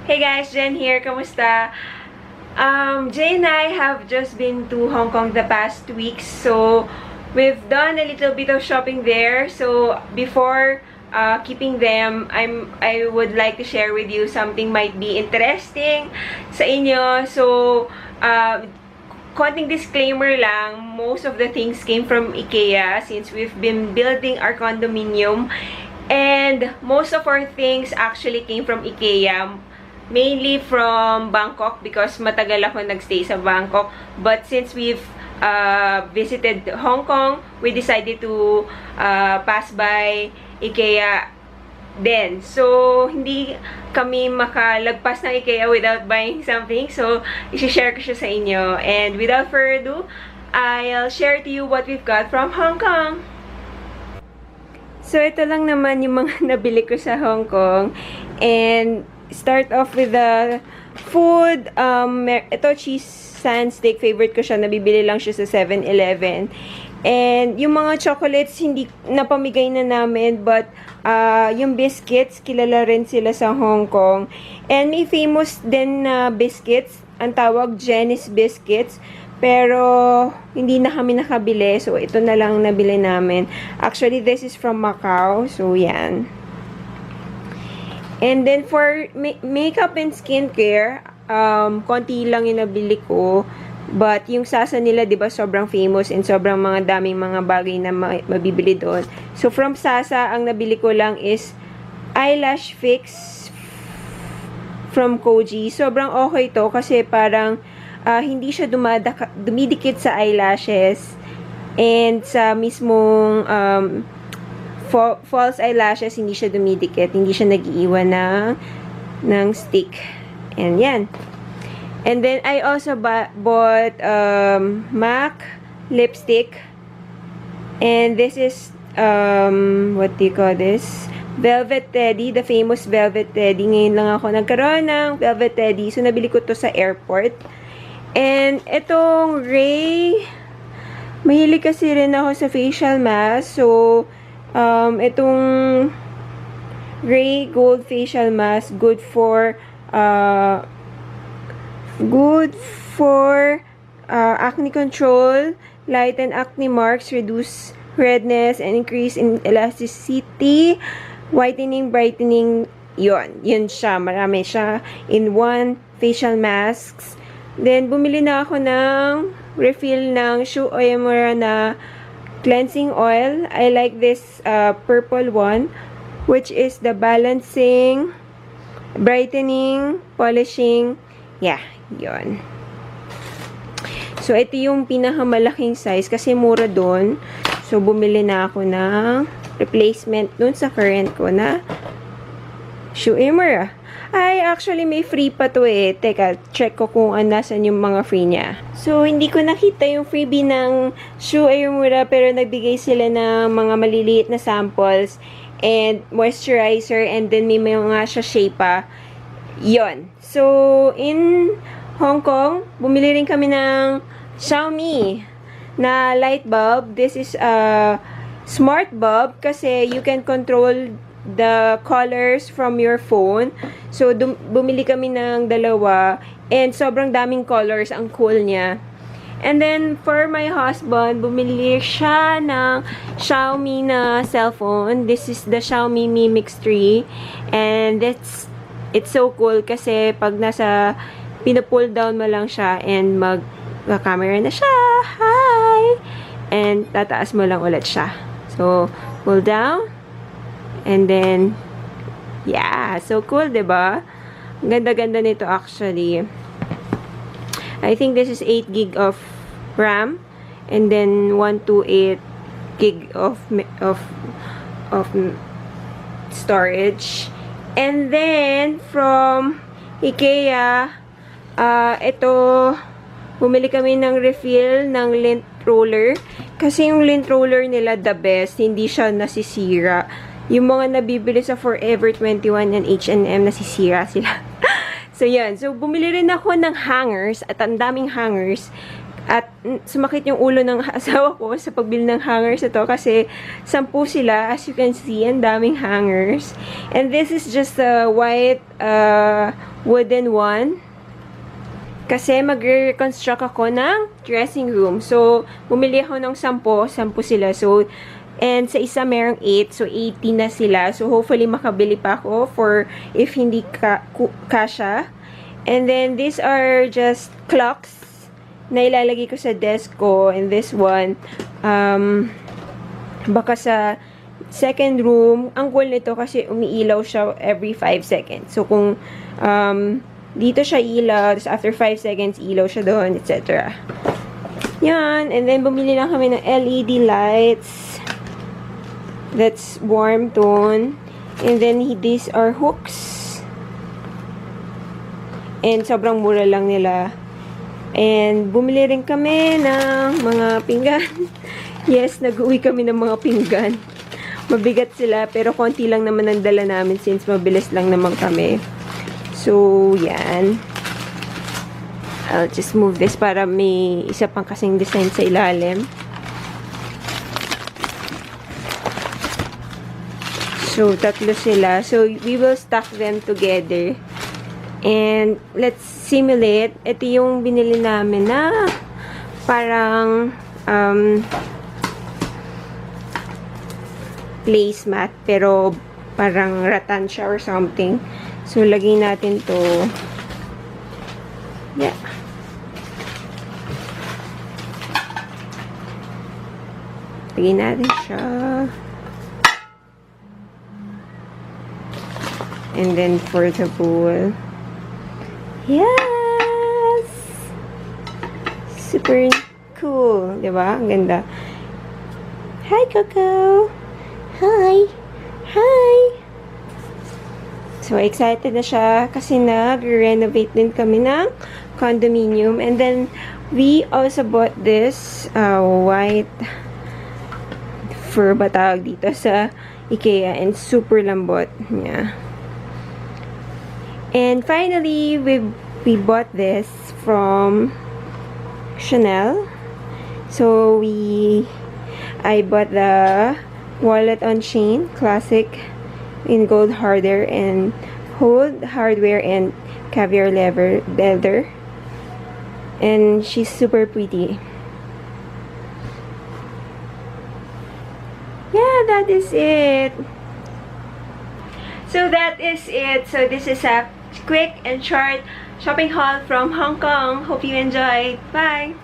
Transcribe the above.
Hey guys, Jen here. Kamusta? Jay and I have just been to Hong Kong the past weeks, so we've done a little bit of shopping there. So before keeping them, I would like to share with you something might be interesting sa inyo. So konting disclaimer lang, most of the things came from IKEA since we've been building our condominium, and most of our things actually came from IKEA. Mainly from Bangkok because matagal ako nagstay sa Bangkok. But since we've visited Hong Kong, we decided to pass by IKEA din. So, hindi kami makalagpas ng IKEA without buying something. So, isi-share ko siya sa inyo. And without further ado, I'll share to you what we've got from Hong Kong. So, ito lang naman yung mga nabili ko sa Hong Kong. And start off with the food. Ito, cheese sand steak. Favorite ko siya. Nabibili lang siya sa 7-Eleven. And yung mga chocolates, hindi napamigay na namin. But, yung biscuits, kilala rin sila sa Hong Kong. And may famous din na biscuits. Ang tawag, Jenny's Biscuits. Pero, hindi na kami nakabili. So, ito na lang nabili namin. Actually, this is from Macau. So, yan. And then for makeup and skincare, konti lang yung nabili ko. But yung Sasa nila, 'di ba, sobrang famous and sobrang mga daming mga bagay na mabibili doon. So from Sasa, ang nabili ko lang is eyelash fix from Koji. Sobrang okay to kasi parang hindi siya dumidikit sa eyelashes and sa mismong false eyelashes, hindi siya dumidikit, hindi siya nag-iiwan ng stick. And yan. And then, I also bought MAC lipstick. And this is, what do you call this? Velvet Teddy, the famous Velvet Teddy. Ngayon lang ako nagkaroon ng Velvet Teddy. So, nabili ko to sa airport. And, itong Ray, mahilig kasi rin ako sa facial mask. So, itong Ray Gold Facial Mask, good for acne control, lighten acne marks, reduce redness, and increase in elasticity, whitening, brightening. Yun siya. Marami siya in one facial masks. Then, bumili na ako ng refill ng Shu Uemura na cleansing oil. I like this purple one, which is the balancing, brightening, polishing. Yeah, yon. So, ito yung pinakamalaking size kasi mura doon. So, bumili na ako ng replacement dun sa current ko na Shu Uemura. Ay, actually, may free pa to eh. Teka, check ko kung nasan yung mga free niya. So, hindi ko nakita yung freebie ng Shu Uemura, pero nagbigay sila ng mga maliliit na samples and moisturizer, and then may mga sachet pa. Yon. So, in Hong Kong, bumili rin kami ng Xiaomi na light bulb. This is a smart bulb kasi you can control the colors from your phone. So, bumili kami ng dalawa. And sobrang daming colors. Ang cool niya. And then, for my husband, bumili siya ng Xiaomi na cellphone. This is the Xiaomi Mi Mix 3. And it's so cool kasi pag nasa pinapull down mo lang siya and mag-camera na siya. Hi! And tataas mo lang ulit siya. So, pull down. And then, yeah, so cool, diba? Ganda-ganda nito actually. I think this is 8 gig of RAM, and then 128 gig of storage. And then, from IKEA, ito, bumili kami ng refill ng lint roller. Kasi yung lint roller nila, the best. Hindi siya nasisira. Yung mga nabibili sa Forever 21 and H&M, nasisira sila. So, yan. So, bumili rin ako ng hangers. At ang daming hangers. At sumakit yung ulo ng asawa ko sa pagbili ng hangers ito kasi 10 sila. As you can see, ang daming hangers. And this is just a white wooden one. Kasi magre-reconstruct ako ng dressing room. So, bumili ako ng 10 sila. So, and sa isa merong 8. So, 18 na sila. So, hopefully makabili pa ako for if hindi kasha. And then, these are just clocks na ilalagay ko sa desk ko. And this one, baka sa second room, ang cool nito kasi umiilaw siya every 5 seconds. So, kung dito siya ilaw, tapos after 5 seconds, ilaw siya doon, etc. Yan. And then, bumili lang kami ng LED lights. That's warm tone. And then, these are hooks. And sobrang mura lang nila. And, bumili rin kami ng mga pinggan. Yes, nag-uwi kami ng mga pinggan. Mabigat sila, pero konti lang naman ang dala namin since mabilis lang naman kami. So, yan. I'll just move this para may isa pang kasing design sa ilalim. So, 3 sila. So, we will stack them together. And, let's simulate. Ito yung binili namin na parang placemat. Pero, parang rattan siya or something. So, lagay natin to. Yeah. Lagay natin siya. And then, for the bowl. Yes! Super cool. Diba? Ang ganda. Hi, Coco! Hi! Hi! So, excited na siya kasi nag-renovate din kami ng condominium. And then, we also bought this white fur ba tawag dito sa IKEA. And super lambot niya. And finally, we bought this from Chanel. So, I bought the wallet on chain, classic, in gold hardware and caviar leather. And she's super pretty. Yeah, that is it. So that is it. So this is a quick and short shopping haul from Hong Kong. Hope you enjoyed. Bye!